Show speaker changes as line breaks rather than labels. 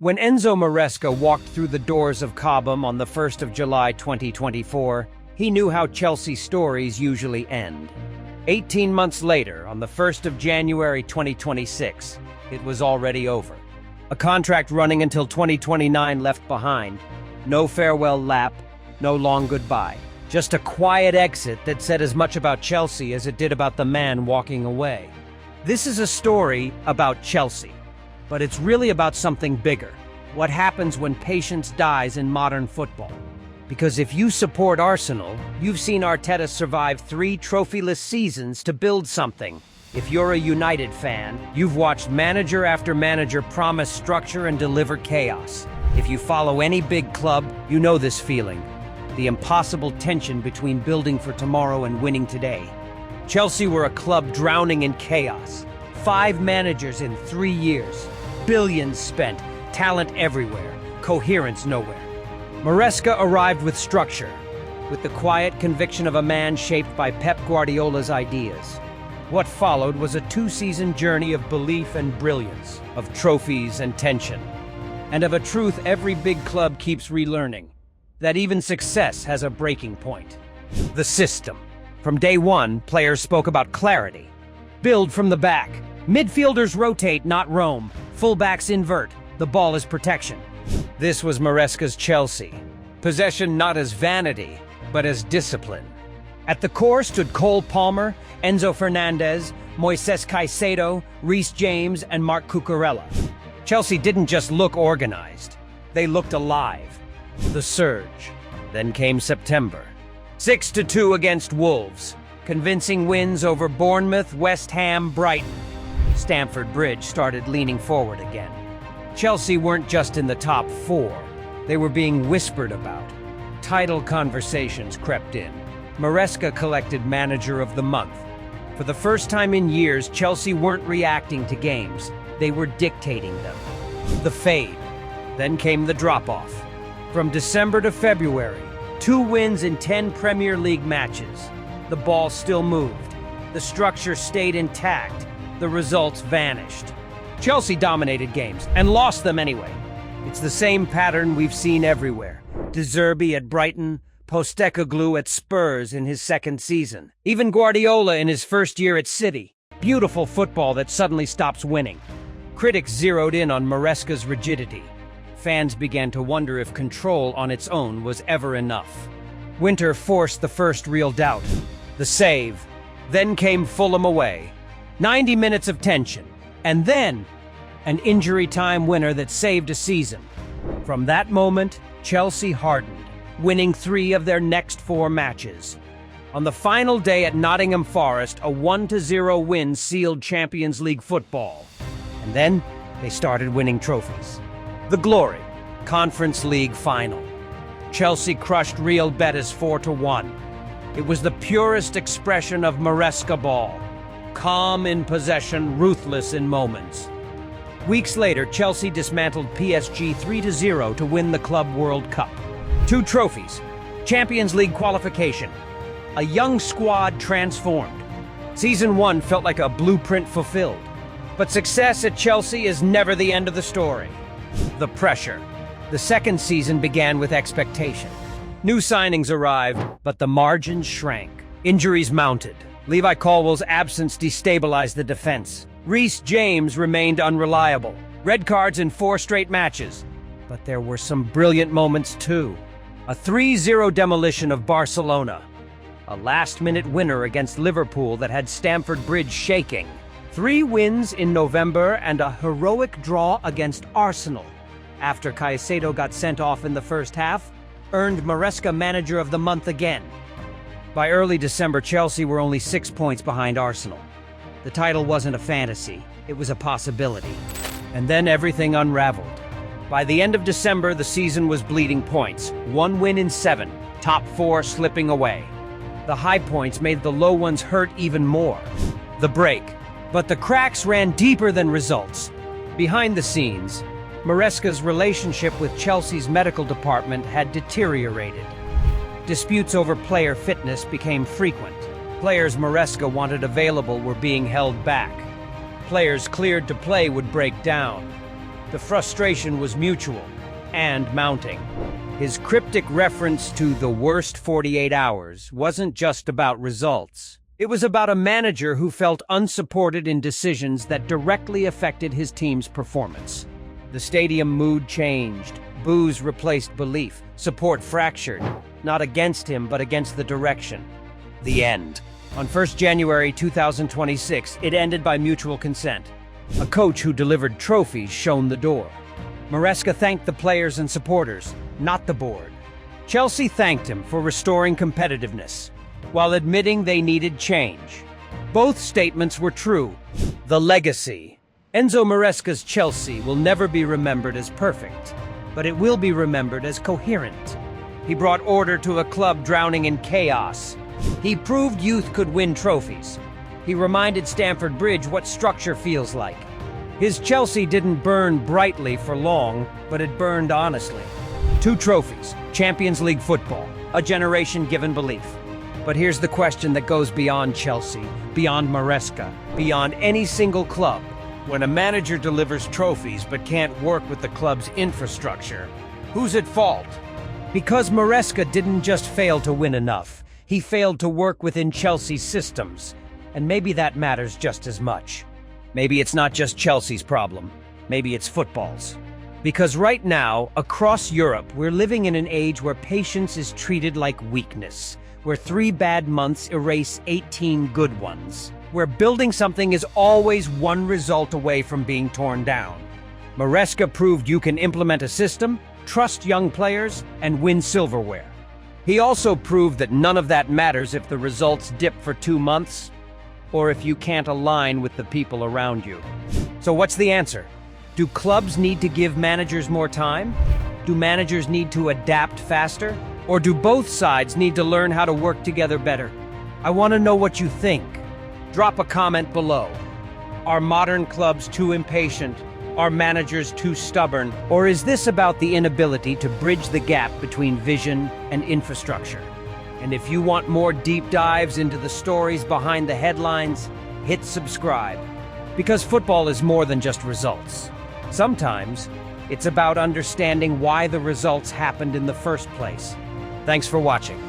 When Enzo Maresca walked through the doors of Cobham on the 1st of July 2024, he knew how Chelsea stories usually end. 18 months later, on the 1st of January 2026, it was already over. A contract running until 2029 left behind. No farewell lap, no long goodbye. Just a quiet exit that said as much about Chelsea as it did about the man walking away. This is a story about Chelsea, but it's really about something bigger. What happens when patience dies in modern football. Because if you support Arsenal, you've seen Arteta survive 3 trophyless seasons to build something. If you're a United fan, you've watched manager after manager promise structure and deliver chaos. If you follow any big club, you know this feeling. The impossible tension between building for tomorrow and winning today. Chelsea were a club drowning in chaos. 5 managers in 3 years. Billions spent. Talent everywhere. Coherence nowhere. Maresca arrived with structure, with the quiet conviction of a man shaped by Pep Guardiola's ideas. What followed was a 2-season journey of belief and brilliance, of trophies and tension, and of a truth every big club keeps relearning, that even success has a breaking point. The system. From day one, players spoke about clarity. Build from the back. Midfielders rotate, not roam. Fullbacks invert. The ball is protection. This was Maresca's Chelsea. Possession not as vanity, but as discipline. At the core stood Cole Palmer, Enzo Fernandez, Moises Caicedo, Reece James, and Marc Cucurella. Chelsea didn't just look organized. They looked alive. The surge. Then came September. 6-2 against Wolves. Convincing wins over Bournemouth, West Ham, Brighton. Stamford Bridge started leaning forward again. Chelsea weren't just in the top 4. They were being whispered about. Title conversations crept in. Maresca collected Manager of the Month. For the first time in years, Chelsea weren't reacting to games. They were dictating them. The fade. Then came the drop-off. From December to February, 2 wins in 10 Premier League matches. The ball still moved. The structure stayed intact. The results vanished. Chelsea dominated games, and lost them anyway. It's the same pattern we've seen everywhere. De Zerbi at Brighton, Postecoglou at Spurs in his 2nd season. Even Guardiola in his 1st year at City. Beautiful football that suddenly stops winning. Critics zeroed in on Maresca's rigidity. Fans began to wonder if control on its own was ever enough. Winter forced the first real doubt. The save. Then came Fulham away. 90 minutes of tension. And then, an injury time winner that saved a season. From that moment, Chelsea hardened, winning 3 of their next 4 matches. On the final day at Nottingham Forest, a 1-0 win sealed Champions League football. And then, they started winning trophies. The Glory, Conference League final. Chelsea crushed Real Betis 4-1. It was the purest expression of Maresca ball. Calm in possession, ruthless in moments. Weeks later, Chelsea dismantled PSG 3-0 to win the Club World Cup. 2 trophies, Champions League qualification, a young squad transformed. Season 1 felt like a blueprint fulfilled. But success at Chelsea is never the end of the story. The pressure. The 2nd season began with expectation. New signings arrived, but the margins shrank. Injuries mounted. Levi Colwill's absence destabilized the defense. Reece James remained unreliable. Red cards in 4 straight matches. But there were some brilliant moments too. A 3-0 demolition of Barcelona. A last-minute winner against Liverpool that had Stamford Bridge shaking. 3 wins in November and a heroic draw against Arsenal. After Caicedo got sent off in the first half, earned Maresca Manager of the Month again. By early December, Chelsea were only 6 points behind Arsenal. The title wasn't a fantasy, it was a possibility. And then everything unraveled. By the end of December, the season was bleeding points. 1 win in 7, top 4 slipping away. The high points made the low ones hurt even more. The break. But the cracks ran deeper than results. Behind the scenes, Maresca's relationship with Chelsea's medical department had deteriorated. Disputes over player fitness became frequent. Players Maresca wanted available were being held back. Players cleared to play would break down. The frustration was mutual and mounting. His cryptic reference to the worst 48 hours wasn't just about results. It was about a manager who felt unsupported in decisions that directly affected his team's performance. The stadium mood changed. Boos replaced belief. Support fractured, not against him, but against the direction. The end. On 1st January 2026, it ended by mutual consent. A coach who delivered trophies shone the door. Maresca thanked the players and supporters, not the board. Chelsea thanked him for restoring competitiveness, while admitting they needed change. Both statements were true. The legacy. Enzo Maresca's Chelsea will never be remembered as perfect, but it will be remembered as coherent. He brought order to a club drowning in chaos. He proved youth could win trophies. He reminded Stamford Bridge what structure feels like. His Chelsea didn't burn brightly for long, but it burned honestly. 2 trophies, Champions League football, a generation given belief. But here's the question that goes beyond Chelsea, beyond Maresca, beyond any single club. When a manager delivers trophies but can't work with the club's infrastructure, who's at fault? Because Maresca didn't just fail to win enough, he failed to work within Chelsea's systems. And maybe that matters just as much. Maybe it's not just Chelsea's problem. Maybe it's football's. Because right now, across Europe, we're living in an age where patience is treated like weakness, where 3 bad months erase 18 good ones, where building something is always one result away from being torn down. Maresca proved you can implement a system, trust young players, and win silverware. He also proved that none of that matters if the results dip for 2 months, or if you can't align with the people around you. So what's the answer? Do clubs need to give managers more time? Do managers need to adapt faster? Or do both sides need to learn how to work together better? I want to know what you think. Drop a comment below. Are modern clubs too impatient? Are managers too stubborn? Or is this about the inability to bridge the gap between vision and infrastructure? And if you want more deep dives into the stories behind the headlines, hit subscribe. Because football is more than just results. Sometimes, it's about understanding why the results happened in the first place. Thanks for watching.